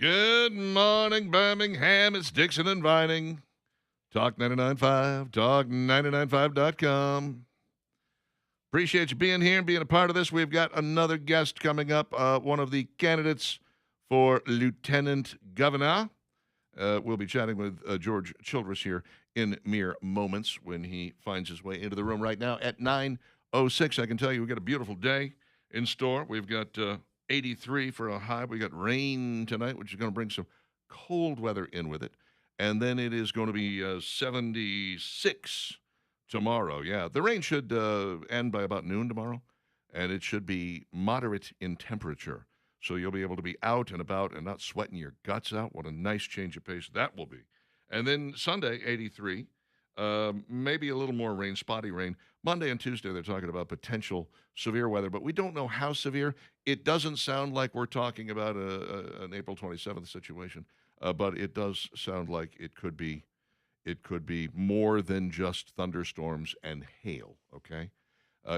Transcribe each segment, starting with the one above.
Good morning, Birmingham. It's Dixon and Vining. Talk 99.5, talk995.com. Appreciate you being here and being a part of this. We've got another guest coming up, one of the candidates for Lieutenant Governor. We'll be chatting with George Childress here in mere moments when he finds his way into the room right now at 9:06. I can tell you we've got a beautiful day in store. We've got 83 for a high. We got rain tonight, which is going to bring some cold weather in with it. And then it is going to be 76 tomorrow. Yeah, the rain should end by about noon tomorrow, and it should be moderate in temperature. So you'll be able to be out and about and not sweating your guts out. What a nice change of pace that will be. And then Sunday, 83, maybe a little more rain, spotty rain. Monday and Tuesday, they're talking about potential severe weather, but we don't know how severe. It doesn't sound like we're talking about an April 27th situation, but it does sound like it could be more than just thunderstorms and hail, okay?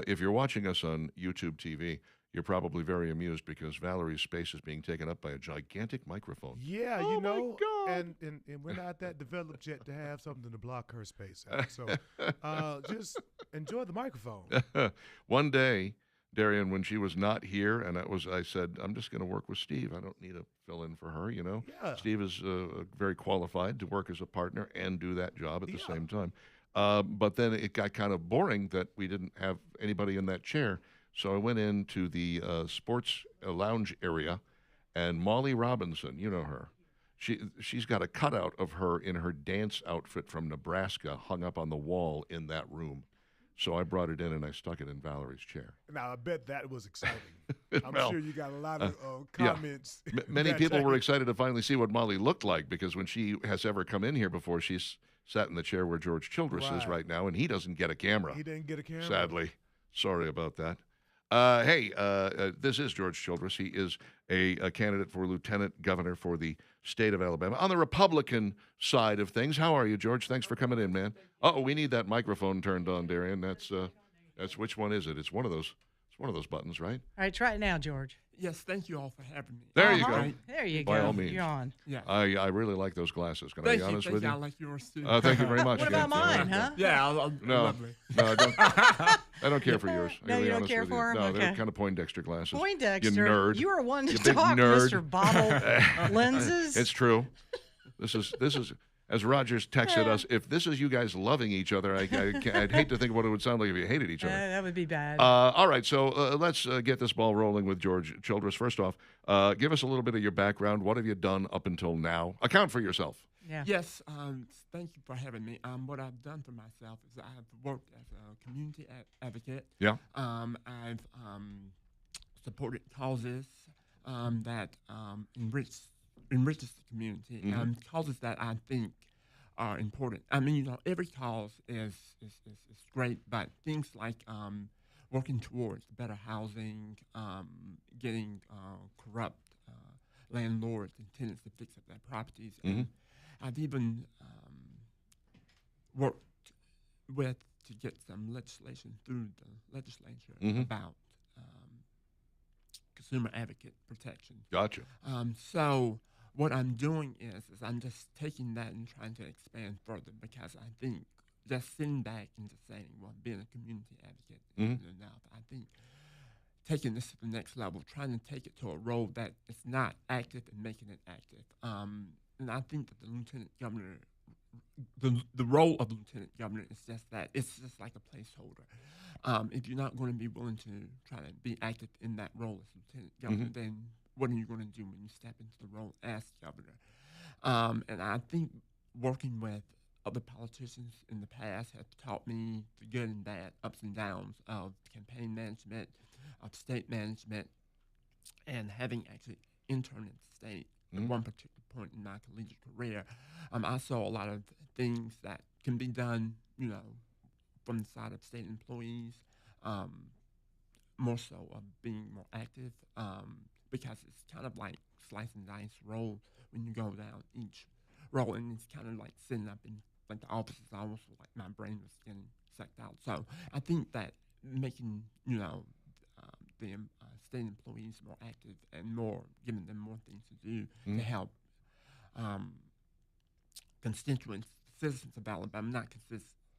If you're watching us on YouTube TV, you're probably very amused because Valerie's space is being taken up by a gigantic microphone. Yeah, Oh, my God. and we're not that developed yet to have something to block her space out. So just enjoy the microphone. One day, Darian, when she was not here, and I said, I'm just going to work with Steve. I don't need to fill in for her, you know. Yeah. Steve is very qualified to work as a partner and do that job at the same time. But then it got kind of boring that we didn't have anybody in that chair. So I went into the sports lounge area, and Molly Robinson, you know her, she's got a cutout of her in her dance outfit from Nebraska hung up on the wall in that room. So I brought it in and I stuck it in Valerie's chair. Now, I bet that was exciting. I'm Well, sure you got a lot of comments. Many people were excited to finally see what Molly looked like because when she has ever come in here before, she's sat in the chair where George Childress is right now, and he doesn't get a camera. He didn't get a camera. Sadly. Sorry about that. This is George Childress. He is a candidate for lieutenant governor for the state of Alabama on the Republican side of things. How are you, George? Thanks for coming in, man. Oh, we need that microphone turned on, Darian. That's which one is it? It's one of those. It's one of those buttons, right? All right, try it now, George. Yes, thank you all for having me. There you go. There you By go. all means. You're on. Yeah. I really like those glasses. Can I Thank be you. honest Thank with you. you? I like yours too. Thank you very much. What about mine, huh? Yeah, No, lovely. no, I don't. I don't care for yours. I No, gotta be you don't honest care with you. for 'em? No, they're Okay. kind of Poindexter glasses. Poindexter. You nerd. You were one to You big talk, nerd. Mr. Bobble Lenses. It's true. This is as Rogers texted us. If this is you guys loving each other, I'd hate to think of what it would sound like if you hated each other. That would be bad. All right, so let's get this ball rolling with George Childress. First off, give us a little bit of your background. What have you done up until now? Account for yourself. yeah. Yes, thank you for having me. What I've done for myself is I've worked as a community advocate. Yeah. I've supported causes that enriches the community, causes that I think are important. I mean, every cause is great, but things like working towards better housing, getting corrupt landlords and tenants to fix up their properties, and I've even worked to get some legislation through the legislature about consumer advocate protection. Gotcha. So what I'm doing is I'm just taking that and trying to expand further because I think just sitting back and just saying, well, being a community advocate isn't enough. I think taking this to the next level, trying to take it to a role that is not active and making it active. And I think that the lieutenant governor, the role of the lieutenant governor is just that. It's just like a placeholder. If you're not going to be willing to try to be active in that role as lieutenant governor, then what are you going to do when you step into the role as governor? And I think working with other politicians in the past have taught me the good and bad, ups and downs of campaign management, of state management, and having actually interned in the state at one particular point in my collegiate career. I saw a lot of things that can be done, from the side of state employees, more so of being more active, because it's kind of like slice and dice role when you go down each role, and it's kind of like sitting up in like the office is almost like my brain was getting sucked out. So I think that making the state employees more active and giving them more things to do to help constituents, citizens of Alabama,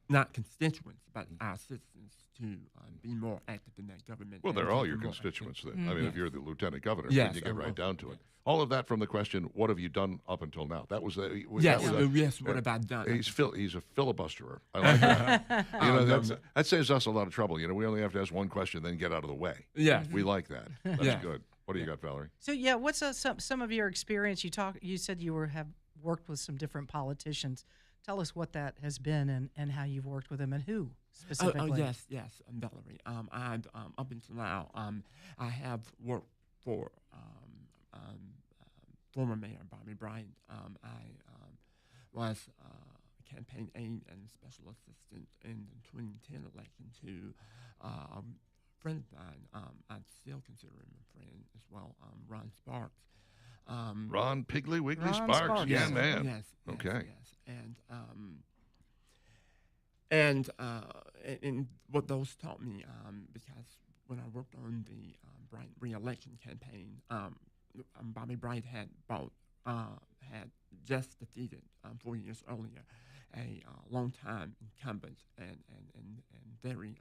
not constituents, but our citizens to be more active in that government. Well, and they're to all be your more constituents active. then. I mean, Yes. if you're the lieutenant governor, Yes, then you get right down to it. yes. All of that from the question, what have you done up until now? That was Yes, that what have I done? He's a filibusterer. I like that. That saves us a lot of trouble. We only have to ask one question, then get out of the way. Yes. We like that. That's Yeah. good. What do you got, Valerie? So what's some of your experience? You said you have worked with some different politicians. Tell us what that has been and how you've worked with them and who specifically. Yes, Valerie. I've up until now, I have worked for former Mayor Bobby Bryant. I was campaign aide and special assistant in the 2010 election to a friend of mine. I still consider him a friend as well, Ron Sparks. Ron Piggly Wiggly Ron Sparks. Sparks. Yeah, Yes, man. Yes. Okay. Yes. And what those taught me, because when I worked on the Bryant re-election campaign, Bobby Bryant had just defeated 4 years earlier a long-time incumbent and very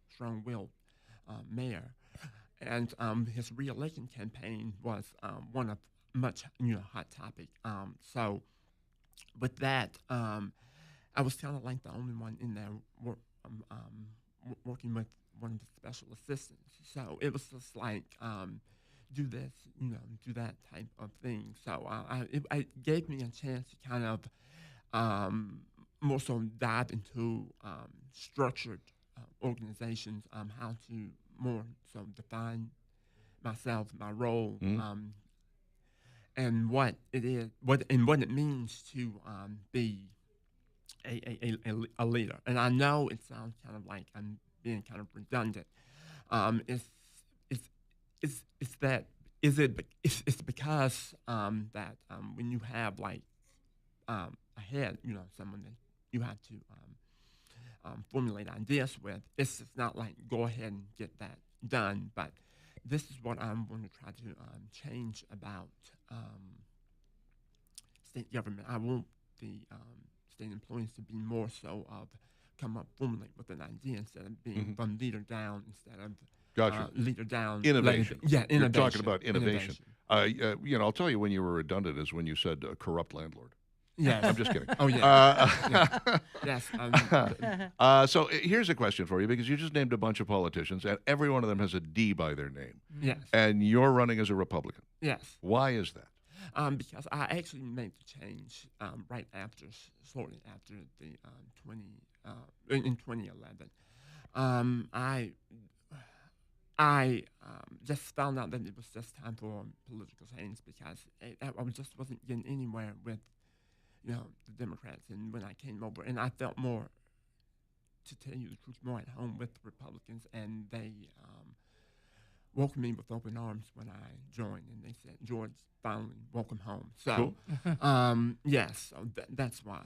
strong-willed mayor, and his re-election campaign was one of much hot topic. So with that, I was kind of like the only one in there working with one of the special assistants. So it was just like do this, do that type of thing. So it gave me a chance to kind of more so dive into structured organizations, how to more so define myself, my role, and what it is, what it means to be a leader. And I know it sounds kind of like I'm being kind of redundant. It's because that when you have like ahead, someone that you have to formulate ideas with, it's just not like go ahead and get that done. But this is what I'm going to try to change about state government. I want the state employees to be more so of formulate with an idea instead of being from leader down, instead of Gotcha. leader down. Innovation. Innovation. You're talking about innovation. I'll tell you when you were redundant is when you said corrupt landlord. Yes. I'm just kidding. Oh, yeah. Yes. So here's a question for you, because you just named a bunch of politicians, and every one of them has a D by their name. Yes. And you're running as a Republican. Yes. Why is that? Because I actually made the change shortly after the in 2011. I just found out that it was just time for political change, because I just wasn't getting anywhere with the Democrats. And when I came over, and I felt more, to tell you the truth, more at home with the Republicans, and they welcomed me with open arms when I joined, and they said, "George, finally, welcome home." So, yes, so that's why.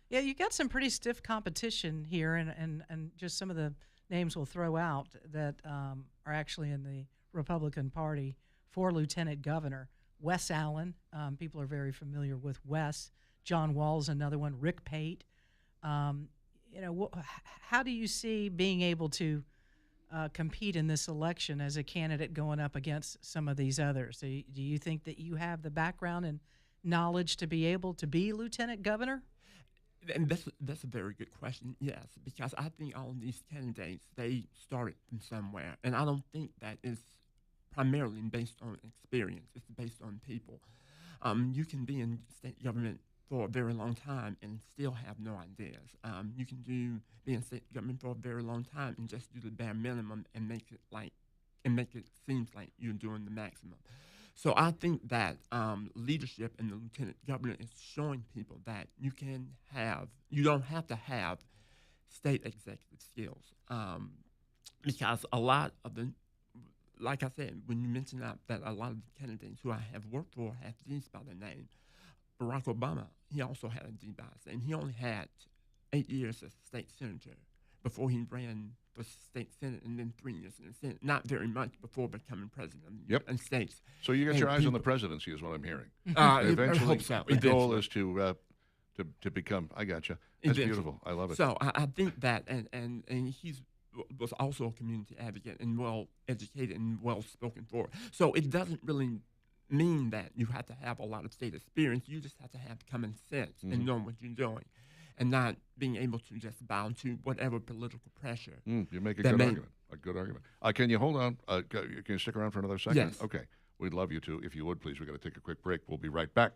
Yeah, you got some pretty stiff competition here, and just some of the names we'll throw out that are actually in the Republican Party for lieutenant governor. Wes Allen, people are very familiar with Wes. John Wall's another one. Rick Pate. How do you see being able to compete in this election as a candidate going up against some of these others? Do you think that you have the background and knowledge to be able to be lieutenant governor? And that's a very good question, yes, because I think all of these candidates, they started from somewhere, and I don't think that is primarily based on experience. It's based on people. You can be in state government for a very long time and still have no ideas. You can be in state government for a very long time and just do the bare minimum and make it seem like you're doing the maximum. So I think that leadership in the lieutenant governor is showing people that you don't have to have state executive skills, because a lot of like I said, when you mentioned that a lot of the candidates who I have worked for have D's by their name. Barack Obama, he also had a D by his name. He only had 8 years as state senator before he ran for state senate, and then 3 years in the Senate. Not very much before becoming president of the United States. So you got And your eyes on the people- presidency, is what I'm hearing. I Eventually, hope so. the goal eventually. is to become. I gotcha. That's Eventually. beautiful. I love it. So I think that, and he's was also a community advocate and well educated and well spoken for. So it doesn't really mean that you have to have a lot of state experience. You just have to have common sense and know what you're doing, and not being able to just bow to whatever political pressure. You make a that good may- argument. A good argument. Can you hold on? Can you stick around for another second? Yes. Okay. We'd love you to. If you would, please. We've got to take a quick break. We'll be right back.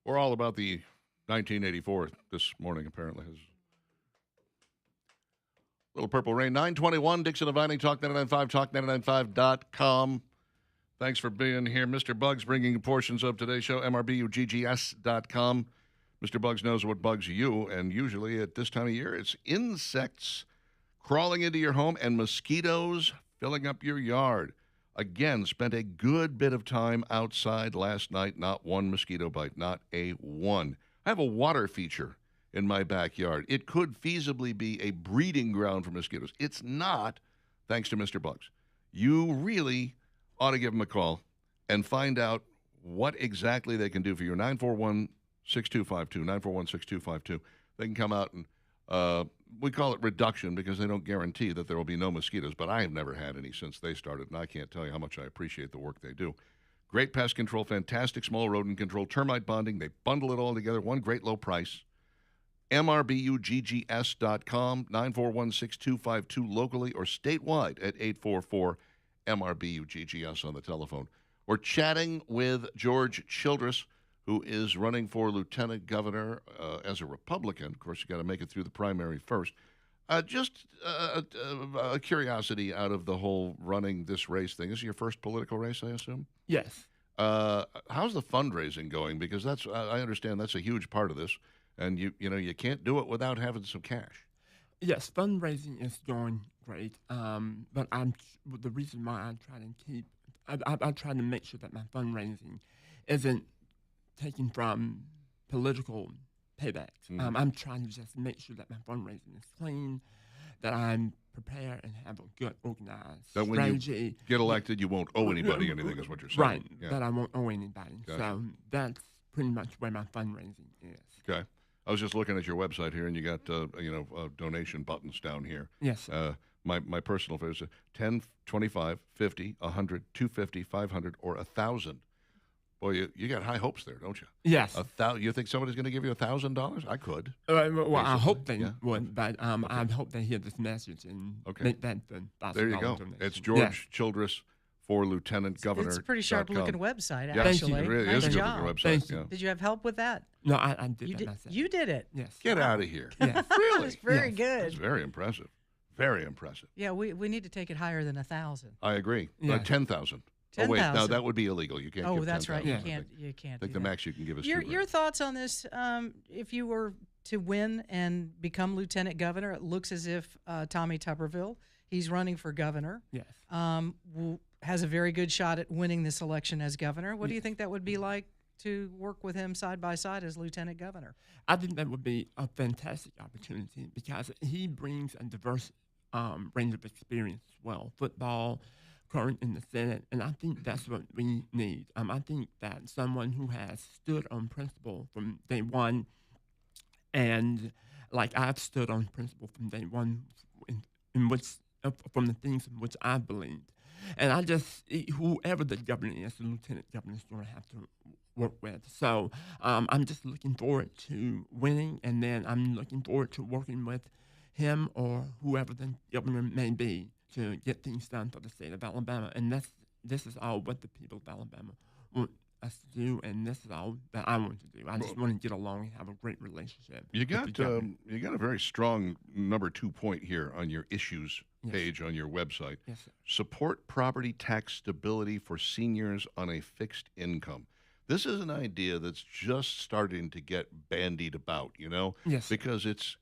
We're all about the 1984 this morning, apparently. Little Purple Rain, 921, Dixon Vining, Talk 99.5, talk995.com. Thanks for being here. Mr. Bugs bringing portions of today's show, mrbuggs.com. Mr. Bugs knows what bugs you, and usually at this time of year, it's insects crawling into your home and mosquitoes filling up your yard. Again, spent a good bit of time outside last night, not one mosquito bite, not a one. I have a water feature in my backyard. It could feasibly be a breeding ground for mosquitoes. It's not, thanks to Mr. Bugs. You really ought to give them a call and find out what exactly they can do for you. 941-6252, 941-6252. They can come out and we call it reduction because they don't guarantee that there will be no mosquitoes, but I have never had any since they started, and I can't tell you how much I appreciate the work they do. Great pest control, fantastic small rodent control, termite bonding. They bundle it all together, one great low price. mrbuggs.com, 941-6252 locally or statewide at 844-MRBUGGS on the telephone. We're chatting with George Childress, who is running for lieutenant governor as a Republican. Of course, you got to make it through the primary first. Just a curiosity out of the whole running this race thing. This is your first political race, I assume? Yes. How's the fundraising going? Because that's I understand that's a huge part of this, and you can't do it without having some cash. Yes, fundraising is going great. But the reason why I try to make sure that my fundraising isn't taken from political paybacks. Mm-hmm. I'm trying to just make sure that my fundraising is clean, that I'm prepared and have a good organized That when strategy. you get elected, you won't owe anybody anything, is what you're saying. Right, Yeah. that I won't owe anybody. Gotcha. So that's pretty much where my fundraising is. Okay. I was just looking at your website here, and you got donation buttons down here. Yes, sir. My personal favorite is 10, 25, 50, 100, 250, 500, or 1,000. Boy, you got high hopes there, don't you? Yes. You think somebody's going to give you $1,000? I could. Well, I hope they yeah. would, but I hope they hear this message and make that the There you go. donation. It's George Childress for lieutenant governor. It's a pretty sharp-looking website, Yeah, actually. it really Nice is a good job. looking website. Thank you. Yeah. Did you have help with that? No, I did that myself. You did it. Yes. Get out of here. Yes. Really? That's very Yes. good. That's very impressive. Very impressive. Yeah, we need to take it higher than 1,000. I agree. Yeah. 10,000. Oh, wait, now 10,000. that would be illegal. You can't Oh, give that's right. 10,000. You I can't. You can't. I think do the that. max you can give is Your thoughts on this? If you were to win and become lieutenant governor, it looks as if Tommy Tuberville, he's running for governor. Yes. Has a very good shot at winning this election as governor. What do you think that would be like to work with him side by side as lieutenant governor? I think that would be a fantastic opportunity because he brings a diverse range of experience as well. Football, current in the Senate, and I think that's what we need. I think that someone who has stood on principle from day one, and like I've stood on principle from day one, in which from the things in which I believed, and I just whoever the governor is, the lieutenant governor is going to have to work with. So I'm just looking forward to winning, and then I'm looking forward to working with him or whoever the governor may be to get things done for the state of Alabama. And this is all what the people of Alabama want us to do, and this is all that I want to do. I just want to get along and have a great relationship. You got a very strong number 2 point here on your issues page on your website. Yes, sir. Support property tax stability for seniors on a fixed income. This is an idea that's just starting to get bandied about, Yes. because it's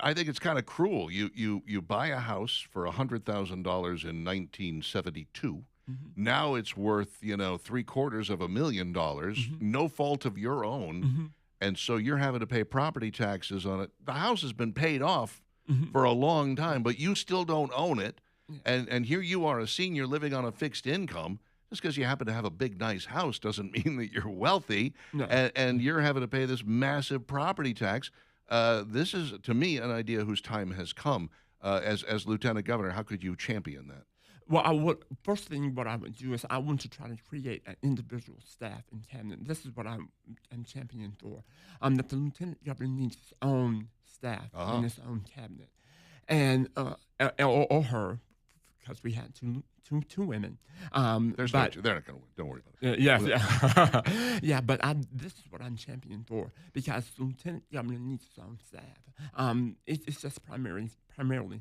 I think it's kind of cruel. You buy a house for $100,000 in 1972. Mm-hmm. Now it's worth $750,000, no fault of your own, and so you're having to pay property taxes on it. The house has been paid off for a long time, but you still don't own it, and here you are, a senior living on a fixed income. Just because you happen to have a big, nice house doesn't mean that you're wealthy, and you're having to pay this massive property tax. This is, to me, an idea whose time has come. As lieutenant governor, how could you champion that? Well, first thing what I would do is I want to try to create an individual staff in cabinet. This is what I'm championing for. That the lieutenant governor needs his own staff in his own cabinet, and or her because we had two women. There's but, they're not going to win. Don't worry about it. yes, yeah, yeah. But this is what I'm championing for, because the lieutenant governor needs his own staff. It's just primarily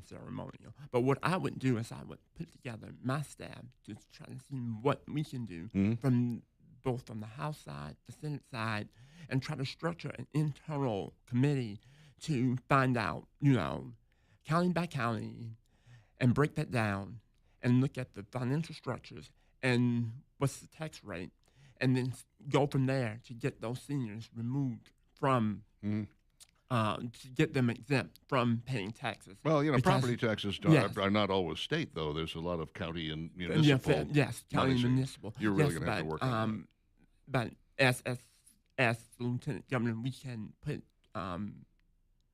ceremonial. But what I would do is I would put together my staff to try to see what we can do from both from the House side, the Senate side, and try to structure an internal committee to find out, county by county, and break that down and look at the financial structures and what's the tax rate, and then go from there to get those seniors removed from, to get them exempt from paying taxes. Well, property taxes are not always state, though. There's a lot of county and municipal. Yes, county and municipal. You're really going to have to work on that. But as the lieutenant governor, we can put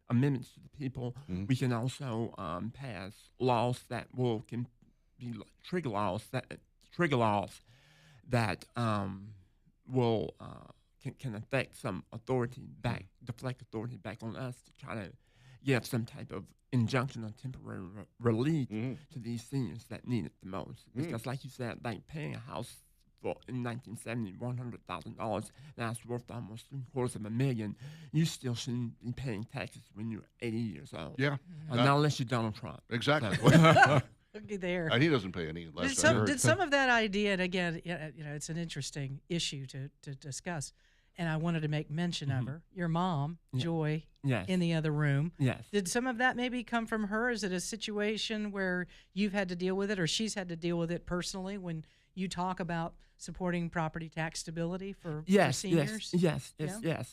amendments to the people. We can also pass laws that can be trigger laws that will can affect some authority back, deflect authority back on us to try to give some type of injunction or temporary relief to these seniors that need it the most. Because, like you said, like paying a house in 1970, $100,000, now it's worth almost $750,000. You still shouldn't be paying taxes when you're 80 years old. Yeah. Not unless you're Donald Trump. Exactly. Looky there. And he doesn't pay any. Did some of that idea, and again, it's an interesting issue to discuss, and I wanted to make mention of her. Your mom, Joy, in the other room. Yes. Did some of that maybe come from her? Is it a situation where you've had to deal with it, or she's had to deal with it personally when you talk about supporting property tax stability for seniors? Yes,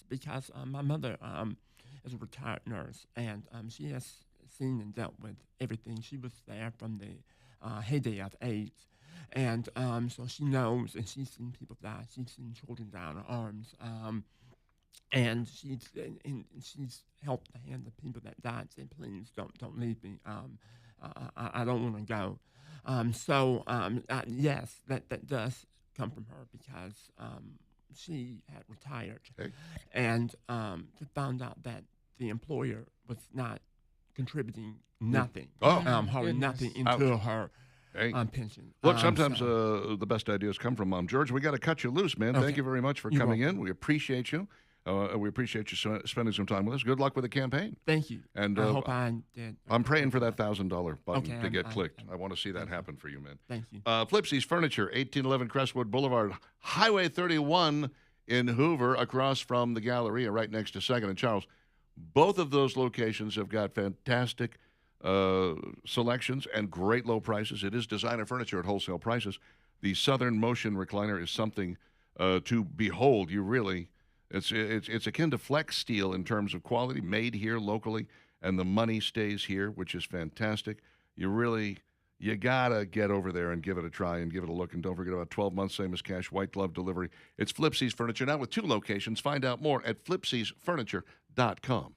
because my mother is a retired nurse, and she has seen and dealt with everything. She was there from the heyday of AIDS, and so she knows, and she's seen people die. She's seen children die in her arms, and she's helped the hand of people that died. Said, "Please don't leave me. I don't want to go." Yes, that does come from her, because she had retired, and found out that the employer was not contributing nothing, hardly nothing into her pension. Look, sometimes the best ideas come from Mom. George, we got to cut you loose, man. Okay. Thank you very much for coming in. We appreciate you. We appreciate you spending some time with us. Good luck with the campaign. Thank you. And I hope I did. I'm praying for that $1,000 button to get I clicked. I want to see that happen for you, man. Thank you. Flipsy's Furniture, 1811 Crestwood Boulevard, Highway 31 in Hoover, across from the Galleria, right next to 2nd and Charles. Both of those locations have got fantastic selections and great low prices. It is designer furniture at wholesale prices. The Southern Motion recliner is something to behold. It's akin to Flex Steel in terms of quality, made here locally, and the money stays here, which is fantastic. You gotta get over there and give it a try and give it a look. And don't forget about 12 months, same as cash, white glove delivery. It's Flipsy's Furniture, now with 2 locations. Find out more at flipsysfurniture.com.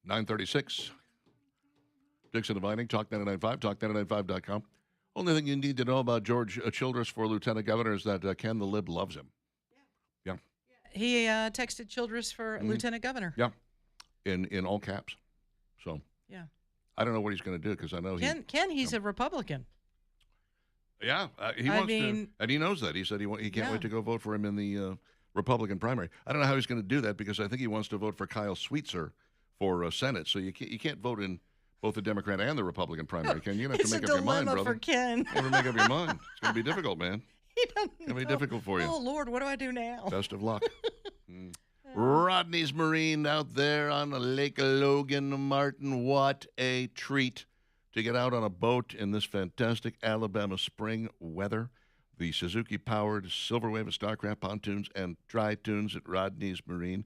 9:36. Dixon Vining, Talk 99.5, talk995.com. Only thing you need to know about George Childress for Lieutenant Governor is that Ken the Lib loves him. Yeah. He texted Childress for Lieutenant Governor. Yeah. In all caps. So. Yeah. I don't know what he's going to do because I know he's a Republican. Yeah, he wants to, and he knows that. He said he can't wait to go vote for him in the Republican primary. I don't know how he's going to do that because I think he wants to vote for Kyle Sweetser for Senate. So you can't vote in both the Democrat and the Republican primary, Ken. You're going to have to make up your mind, brother. It's a dilemma for Ken. You have to make up your mind. It's going to be difficult, man. He doesn't It's going to be difficult for you. Oh, Lord, what do I do now? Best of luck. Rodney's Marine out there on Lake Logan, Martin. What a treat to get out on a boat in this fantastic Alabama spring weather. The Suzuki-powered Silver Wave of Starcraft pontoons and dry-tunes at Rodney's Marine,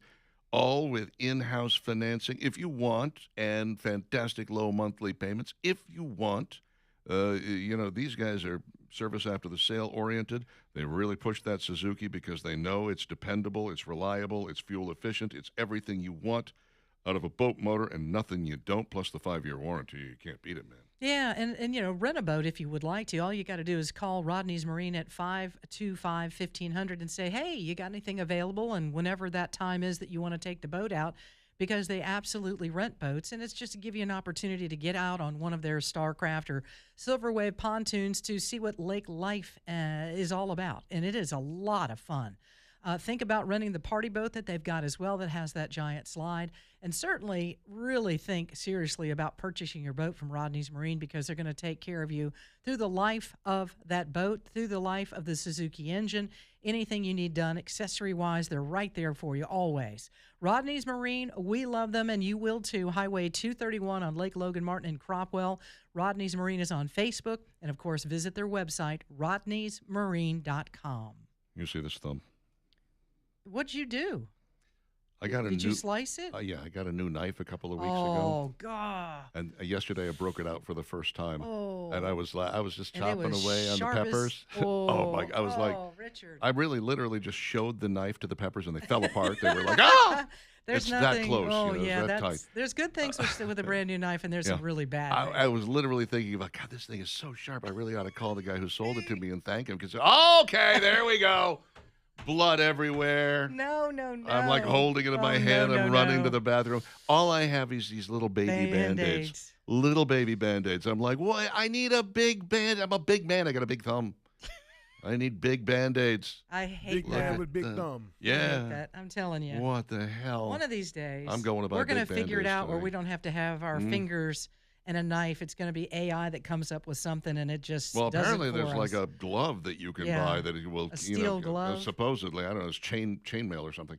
all with in-house financing if you want, and fantastic low monthly payments if you want. These guys are service after the sale oriented. They really push that Suzuki because they know it's dependable, it's reliable, it's fuel efficient, it's everything you want out of a boat motor and nothing you don't, plus the 5-year warranty. You can't beat it, man. Yeah, and rent a boat if you would like to. All you got to do is call Rodney's Marine at 525-1500 and say, hey, you got anything available? And whenever that time is that you want to take the boat out, because they absolutely rent boats, and it's just to give you an opportunity to get out on one of their Starcraft or Silver Wave pontoons to see what lake life is all about, and it is a lot of fun. Think about renting the party boat that they've got as well that has that giant slide, and certainly really think seriously about purchasing your boat from Rodney's Marine because they're going to take care of you through the life of that boat, through the life of the Suzuki engine. Anything you need done accessory-wise, they're right there for you always. Rodney's Marine, we love them, and you will too. Highway 231 on Lake Logan Martin in Cropwell. Rodney's Marine is on Facebook, and of course, visit their website, rodneysmarine.com. You see this thumb? What'd you do? Did you slice it? Yeah, I got a new knife a couple of weeks ago. Oh, God. And yesterday I broke it out for the first time. Oh. And I was just chopping was away on the sharp as- peppers. Oh, my! I was like, Richard. I really literally just showed the knife to the peppers and they fell apart. They were like, ah! There's it's nothing. that close. Oh, it's yeah, that tight. there's good things with a brand new knife, and there's some really bad. I was literally thinking about, God, this thing is so sharp. I really ought to call the guy who sold it to me and thank him because, okay, there we go. Blood everywhere. No. I'm like holding it in my hand. I'm running to the bathroom. All I have is these little baby Band-Aids. Little baby Band-Aids. I'm like, what? I need a big Band. I'm a big man. I got a big thumb. I need big Band-Aids. I hate big that. man with big thumb. I hate that. I'm telling you. What the hell? One of these days, I'm going to buy we're going to big figure it Band-Aids out where today. we don't have to have our fingers and a knife. It's going to be AI that comes up with something, and it just Well, does apparently it for there's us. like a glove that you can Yeah. buy that it will, A steel glove? supposedly, I don't know, it's chainmail or something.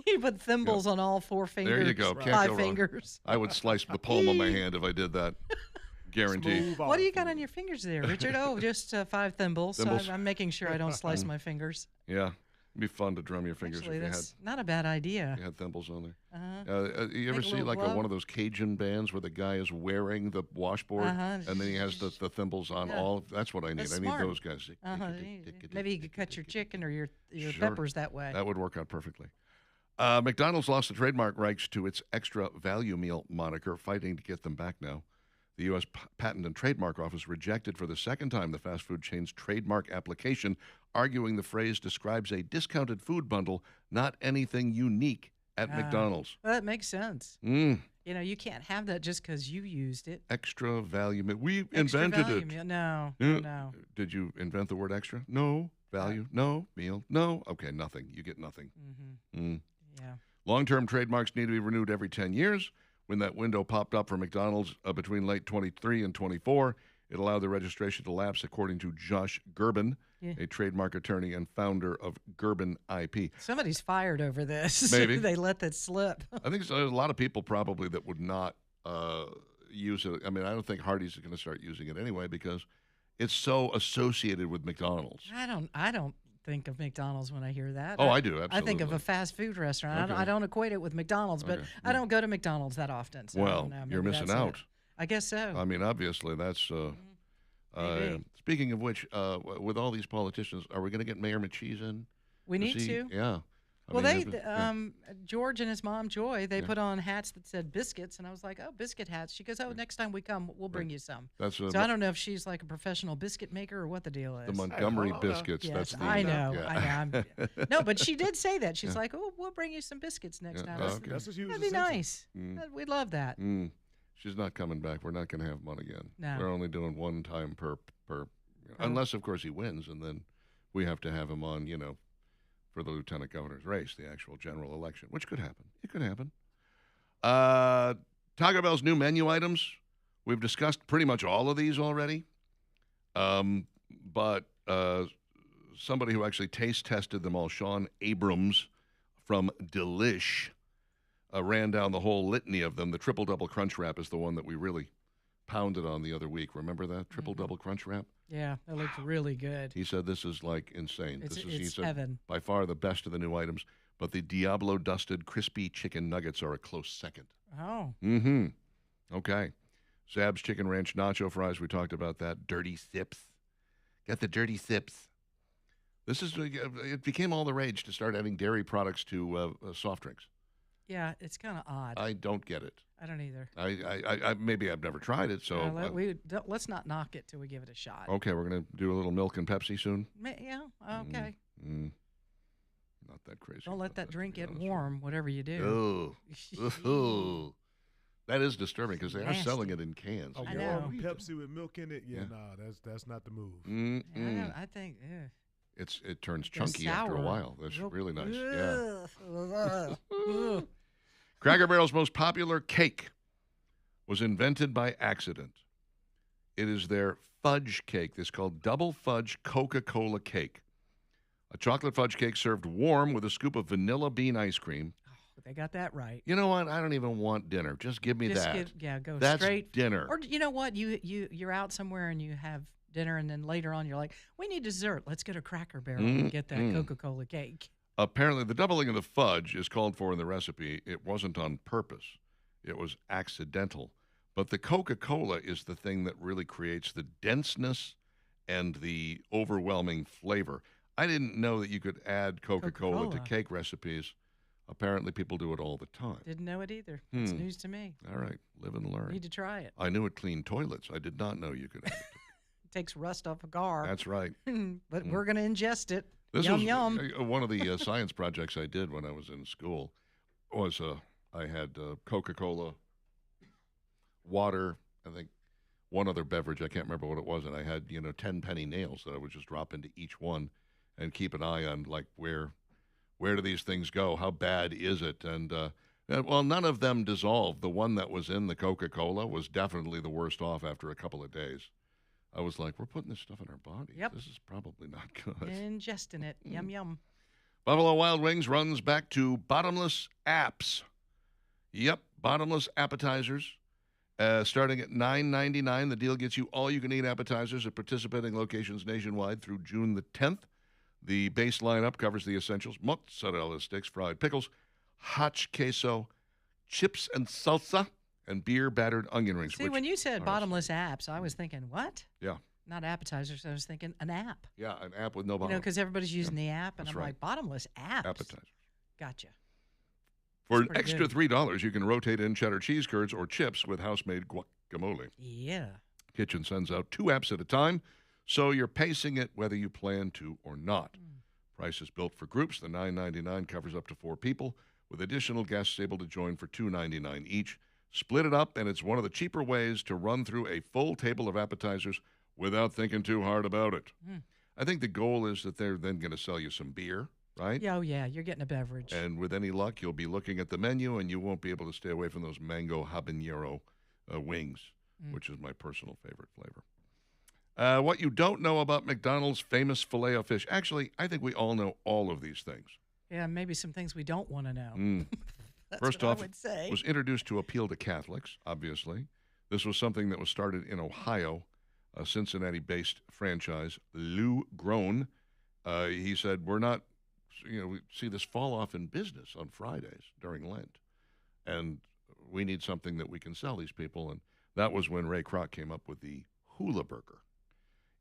You put thimbles on all 4 fingers. There you go. Can't 5 go wrong. fingers. I would slice the palm of my hand if I did that. Guaranteed. Smooth What do you off. got on your fingers there, Richard? Oh, just 5 thimbles. Thimbles. So I'm making sure I don't slice my fingers. Yeah. It'd be fun to drum your fingers Actually, if that's not a bad idea. you had thimbles on there. Uh-huh. You ever Make a see little like glove. one of those Cajun bands where the guy is wearing the washboard and then he has the thimbles on Yeah. all? That's what I need. That's I smart. need those guys. Uh-huh. Maybe you could cut your chicken or your Sure. peppers that way. That would work out perfectly. McDonald's lost the trademark rights to its extra value meal moniker, fighting to get them back now. The U.S. Patent and Trademark Office rejected for the second time the fast food chain's trademark application, arguing the phrase describes a discounted food bundle, not anything unique at McDonald's. Well, that makes sense. Mm. You know, you can't have that just because you used it. Extra value meal. We Extra invented value it. meal. No, Yeah. no. Did you invent the word extra? No. Value? No. Meal? No. Okay, nothing. You get nothing. Mm. Yeah. Long-term trademarks need to be renewed every 10 years. When that window popped up for McDonald's between late 23 and 24, it allowed the registration to lapse, according to Josh Gerben, a trademark attorney and founder of Gerben IP. Somebody's fired over this. Maybe. They let that slip. I think there's a lot of people probably that would not use it. I mean, I don't think Hardee's is going to start using it anyway because it's so associated with McDonald's. I don't think of McDonald's when I hear that. Oh, I do, absolutely. I think of a fast food restaurant. Okay. I don't equate it with McDonald's, but Okay. I don't go to McDonald's that often. So I Well, don't know. you're Maybe missing that's out. it. I guess so. I mean, obviously, that's. Maybe. Speaking of which, with all these politicians, are we going to get Mayor McCheese in? We need to. Yeah. Well, mean, George and his mom Joy, they Yeah. put on hats that said biscuits, and I was like, "Oh, biscuit hats." She goes, "Oh, next time we come, we'll bring you some." that's So I don't know if she's like a professional biscuit maker or what the deal is. the Montgomery hold on. biscuits. Yes, That's the I know. yeah. No, but she did say that. She's like, "Oh, we'll bring you some biscuits next Yeah, time." okay. That's what she was That'd be essential. nice. Mm. We'd love that. Mm. She's not coming back. We're not going to have one again. No. We're only doing one time per Oh. unless of course he wins, and then we have to have him on, for the lieutenant governor's race, the actual general election, which could happen. It could happen. Taco Bell's new menu items. We've discussed pretty much all of these already. But somebody who actually taste tested them all, Sean Abrams from Delish, ran down the whole litany of them. The triple double crunch wrap is the one that we really pounded on the other week. Remember that triple double crunch wrap? Yeah, that looked really good. He said this is like insane. It's He said, heaven. by far the best of the new items. But the Diablo dusted crispy chicken nuggets are a close second. Oh, Mm-hmm. Okay. Zab's chicken ranch nacho fries. We talked about that. Dirty sips. Got the dirty sips. It became all the rage to start adding dairy products to soft drinks. yeah, it's kind of odd. I don't get it. I don't either. I maybe I've never tried it, so Let's not knock it till we give it a shot. okay, we're gonna do a little milk and Pepsi soon. Yeah, okay. Not that crazy. Don't let about that to drink be get honest with warm, whatever you do. you. Oh, that is disturbing because they are Nasty. selling it in cans. A I warm know. Pepsi with milk in it? Yeah, Yeah. nah, that's not the move. I think. It turns It goes chunky after a sour. while. That's really nice. Yeah. Ugh. Cracker Barrel's most popular cake was invented by accident. It is their fudge cake. It's called Double Fudge Coca-Cola Cake. A chocolate fudge cake served warm with a scoop of vanilla bean ice cream. They got that right. You know what? I don't even want dinner. Just give me that. Go That's straight. dinner. Or you know what? You're out somewhere and you have dinner, and then later on you're like, we need dessert. Let's go to Cracker Barrel and get that Coca-Cola cake. Apparently, the doubling of the fudge is called for in the recipe. It wasn't on purpose. It was accidental. But the Coca-Cola is the thing that really creates the denseness and the overwhelming flavor. I didn't know that you could add Coca-Cola to Coca-Cola. cake recipes. Apparently, people do it all the time. Didn't know it either. It's news to me. All right, live and learn. Need to try it. I knew it cleaned toilets. I did not know you could add it. It takes rust off a car. That's right. But we're going to ingest it. This Yum, was yum. one of the science projects I did when I was in school. Was I had Coca-Cola, water, I think one other beverage. I can't remember what it was, and I had 10 penny nails that I would just drop into each one and keep an eye on like where do these things go? How bad is it? And well, none of them dissolved. The one that was in the Coca-Cola was definitely the worst off after a couple of days. I was like, we're putting this stuff in our bodies. Yep. This is probably not good. Ingesting it. Yum, yum. Buffalo Wild Wings runs back to bottomless apps. Yep, bottomless appetizers. Starting at $9.99, the deal gets you all you can eat appetizers at participating locations nationwide through June the 10th. The base lineup covers the essentials: mozzarella sticks, fried pickles, hot queso, chips and salsa, and beer-battered onion rings. See, when you said are bottomless apps, I was thinking, what? Yeah. Not appetizers. I was thinking an app. Yeah, an app with no You bottom. know, because everybody's using the app, and That's I'm right. like, bottomless apps. Appetizer. Gotcha. For an pretty extra good. $3, you can rotate in cheddar cheese curds or chips with house-made guacamole. Yeah. Kitchen sends out 2 apps at a time, so you're pacing it whether you plan to or not. Price is built for groups. The $9.99 covers up to 4 people, with additional guests able to join for $2.99 each. Split it up, and it's one of the cheaper ways to run through a full table of appetizers without thinking too hard about it. I think the goal is that they're then going to sell you some beer, right? Yeah, oh, yeah. You're getting a beverage. And with any luck, you'll be looking at the menu, and you won't be able to stay away from those mango habanero wings, which is my personal favorite flavor. What you don't know about McDonald's famous Filet-O-Fish. Actually, I think we all know all of these things. Yeah, maybe some things we don't want to know. That's First what off, I would say. was introduced to appeal to Catholics, obviously. This was something that was started in Ohio, a Cincinnati-based franchise. Lou Groen, he said, we're not, we see this fall off in business on Fridays during Lent, and we need something that we can sell these people. And that was when Ray Kroc came up with the Hula Burger.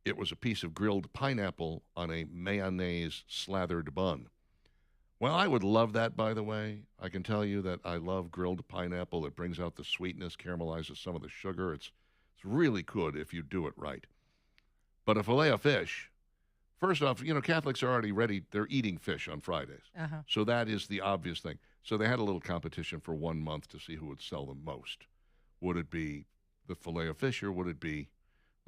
It was a piece of grilled pineapple on a mayonnaise slathered bun. Well, I would love that, by the way. I can tell you that I love grilled pineapple. It brings out the sweetness, caramelizes some of the sugar. It's really good if you do it right. But a filet of fish, first off, Catholics are already ready. They're eating fish on Fridays. Uh-huh. So that is the obvious thing. So they had a little competition for 1 month to see who would sell the most. Would it be the filet of fish or would it be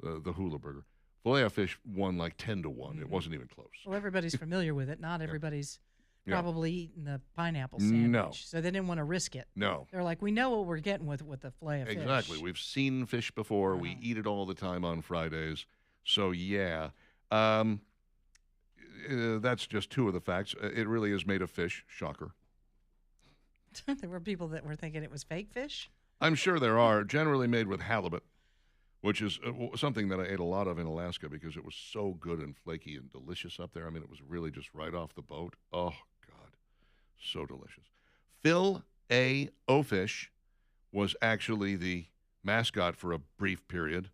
the hula burger? Filet of fish won like 10 to 1. It wasn't even close. Well, everybody's familiar with it. Not everybody's Yeah. probably eating the pineapple sandwich. No. So they didn't want to risk it. No. They're like, we know what we're getting with the filet of fish. Exactly. We've seen fish before. We eat it all the time on Fridays. So, yeah. That's just two of the facts. It really is made of fish. Shocker. There were people that were thinking it was fake fish. I'm sure there are. Generally made with halibut, which is something that I ate a lot of in Alaska because it was so good and flaky and delicious up there. I mean, it was really just right off the boat. Oh, God. So delicious. Phil A. O'Fish was actually the mascot for a brief period,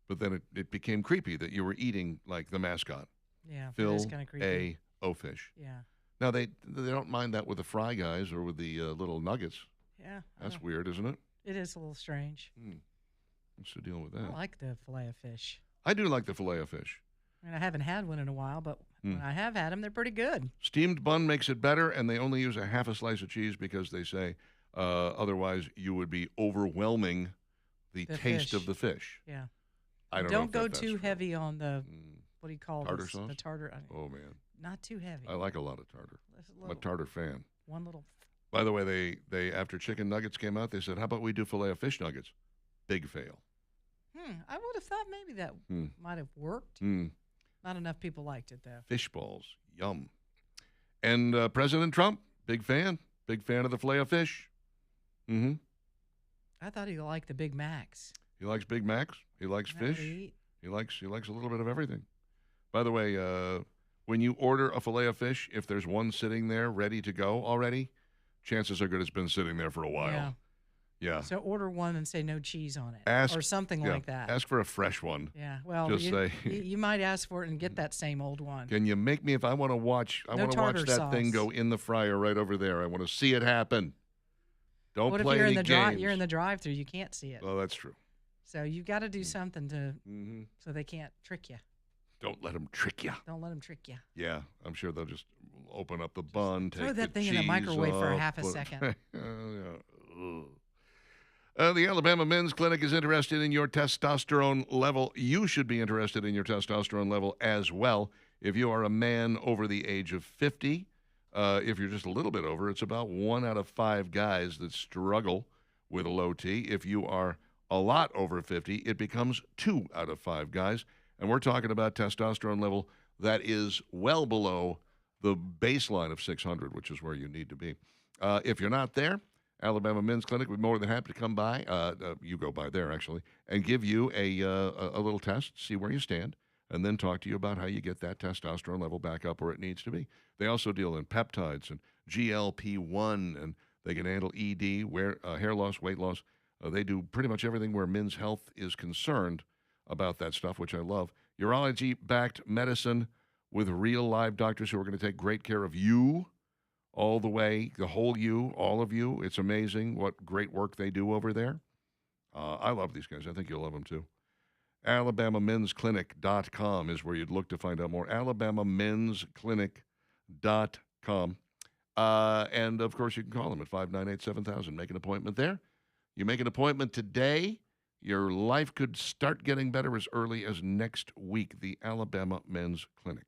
but then it became creepy that you were eating like the mascot. Yeah, it Phil is kind of creepy. A. O'Fish. Yeah. Now, they don't mind that with the Fry Guys or with the little nuggets. Yeah. That's weird, isn't it? It is a little strange. What's the deal with that? I like the filet of fish. I do like the filet of fish. I mean, I haven't had one in a while, but when I have had them, they're pretty good. Steamed bun makes it better, and they only use a half a slice of cheese because they say otherwise you would be overwhelming the taste fish. of the fish. Yeah. I don't know if go that's too true. heavy on the, what do you call Tartar this? sauce? The tartar. Oh, man. Not too heavy. I like a lot of tartar. Just a I'm a little- tartar fan. One little. By the way, they after chicken nuggets came out, they said, how about we do filet of fish nuggets? Big fail. I would have thought maybe that might have worked. Not enough people liked it, though. Fish balls. Yum. And President Trump, big fan of the filet of fish. I thought he liked the Big Macs. He likes Big Macs. He likes Is that what fish. he eat? He likes a little bit of everything. By the way, when you order a filet of fish, if there's one sitting there ready to go already, chances are good it's been sitting there for a while. Yeah. So order one and say no cheese on it, Ask- or something Yeah. like that. Ask for a fresh one. Yeah. Well, Just say- you might ask for it and get that same old one. Can you make me if I want to watch? I No want to watch tartar that thing sauce. go in the fryer right over there. I want to see it happen. Don't What if play you're any in the games. you're in the drive-through, you can't see it. Oh, that's true. So you got to do something to Mm-hmm. so they can't trick you. Don't let them trick you. Don't let them trick you. Yeah, I'm sure they'll just open up the bun, take throw that the thing in the cheese microwave for a off, half a put it- second. Yeah. The Alabama Men's Clinic is interested in your testosterone level. You should be interested in your testosterone level as well. If you are a man over the age of 50, if you're just a little bit over, it's about 1 out of 5 guys that struggle with a low T. If you are a lot over 50, it becomes 2 out of 5 guys. And we're talking about testosterone level that is well below the baseline of 600, which is where you need to be. If you're not there, Alabama Men's Clinic would be more than happy to come by. You go by there, actually, and give you a little test, see where you stand, and then talk to you about how you get that testosterone level back up where it needs to be. They also deal in peptides and GLP-1, and they can handle ED, hair loss, weight loss. They do pretty much everything where men's health is concerned about that stuff, which I love. Urology-backed medicine with real live doctors who are going to take great care of you all the way, the whole you, all of you. It's amazing what great work they do over there. I love these guys. I think you'll love them too. AlabamaMen'sClinic.com is where you'd look to find out more. AlabamaMen'sClinic.com. And, of course, you can call them at 598-7000. Make an appointment there. You make an appointment today, your life could start getting better as early as next week. The Alabama Men's Clinic.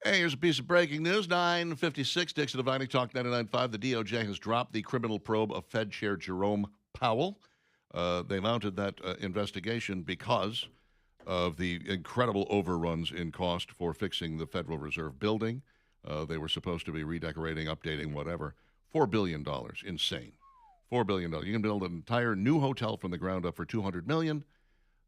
Hey, here's a piece of breaking news. 9:56, Dixon Vining, Talk 99.5. The DOJ has dropped the criminal probe of Fed Chair Jerome Powell. They mounted that investigation because of the incredible overruns in cost for fixing the Federal Reserve building. They were supposed to be redecorating, updating, whatever. $4 billion. Insane. $4 billion. You can build an entire new hotel from the ground up for $200 million.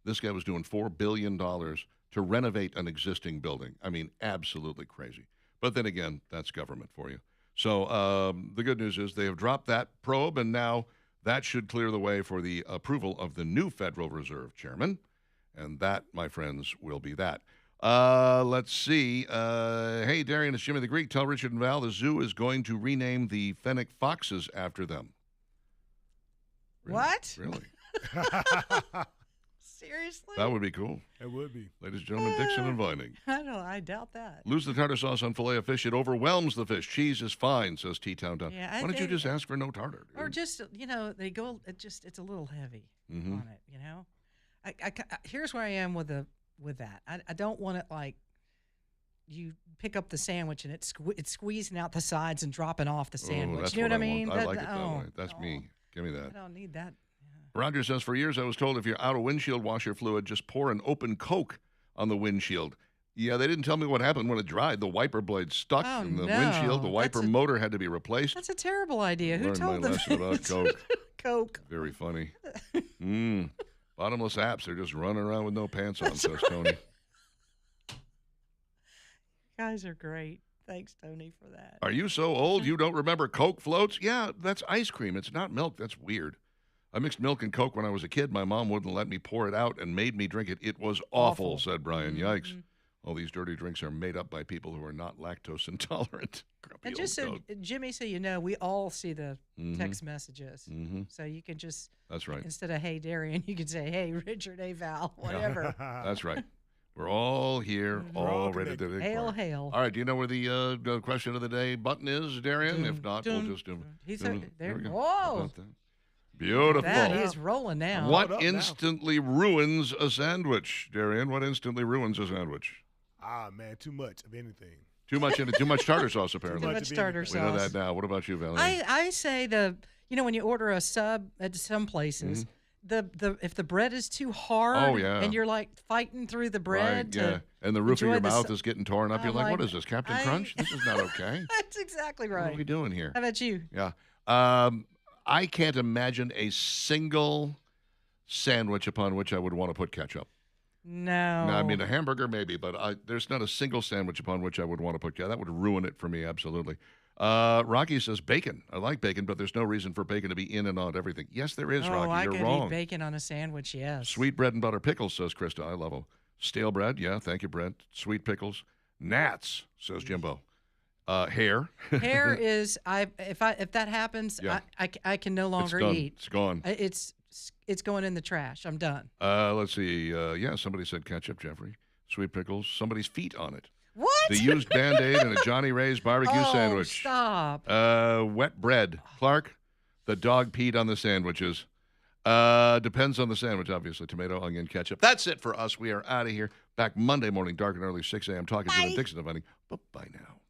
This guy was doing $4 billion to renovate an existing building. I mean, absolutely crazy. But then again, that's government for you. So the good news is they have dropped that probe, and now that should clear the way for the approval of the new Federal Reserve chairman. And that, my friends, will be that. Let's see. Hey, Darian, it's Jimmy the Greek. Tell Richard and Val the zoo is going to rename the fennec foxes after them. Really? What? Really? Seriously? That would be cool. It would be. Ladies and gentlemen, Dixon and Vining. I doubt that. Lose the tartar sauce on filet of fish. It overwhelms the fish. Cheese is fine, says T-Town Down. Yeah, Why don't you just ask for no tartar? Dude? Or just, they go, it's a little heavy on it, here's where I am with that. I don't want it like you pick up the sandwich and it's squeezing out the sides and dropping off the sandwich. That's you know what I want. mean? I like it that way. That's me. Give me that. I don't need that. Roger says, for years I was told if you're out of windshield washer fluid, just pour an open Coke on the windshield. Yeah, they didn't tell me what happened when it dried. The wiper blade stuck in the windshield. The wiper motor had to be replaced. That's a terrible idea. Who told them? Learned my lesson about Coke. Coke. Very funny. Bottomless apps. They're just running around with no pants on, says Tony. You guys are great. Thanks, Tony, for that. Are you so old you don't remember Coke floats? Yeah, that's ice cream. It's not milk. That's weird. I mixed milk and Coke when I was a kid. My mom wouldn't let me pour it out and made me drink it. It was awful. Said Brian. Yikes. All these dirty drinks are made up by people who are not lactose intolerant. And just so, Jimmy, so you know, we all see the text messages. So you can just, that's right. Instead of, hey, Darian, you can say, hey, Richard, hey, Val, whatever. That's right. We're all here, all ready to hail, hail. All right, do you know where the question of the day button is, Darian? If not, we'll just do it. There. Whoa. Beautiful. That is rolling now. What instantly ruins a sandwich, Darian? What instantly ruins a sandwich? Ah, man, too much of anything. Too much tartar sauce, apparently. Too much tartar sauce. We know that now. What about you, Valerie? I say when you order a sub at some places, if the bread is too hard and you're like fighting through the bread, and the roof of your mouth is getting torn up, you're like, what is this, Captain Crunch? This is not okay. That's exactly right. What are we doing here? How about you? Yeah. I can't imagine a single sandwich upon which I would want to put ketchup. No. I mean, a hamburger maybe, but there's not a single sandwich upon which I would want to put ketchup. That would ruin it for me, absolutely. Rocky says bacon. I like bacon, but there's no reason for bacon to be in and on everything. Yes, there is, Rocky. You're wrong. I could eat bacon on a sandwich, yes. Sweet bread and butter pickles, says Krista. I love them. Stale bread, yeah, thank you, Brent. Sweet pickles. Gnats, says Jimbo. Hair. Hair is if that happens, I can no longer eat. It's gone. It's going in the trash. I'm done. Let's see. Somebody said ketchup, Jeffrey. Sweet pickles. Somebody's feet on it. What? The used Band-Aid and a Johnny Ray's barbecue sandwich. Stop. Wet bread. Clark, the dog peed on the sandwiches. Depends on the sandwich, obviously. Tomato, onion, ketchup. That's it for us. We are out of here. Back Monday morning, dark and early, 6 a.m. Talking to the Dixon Vining. Bye-bye now.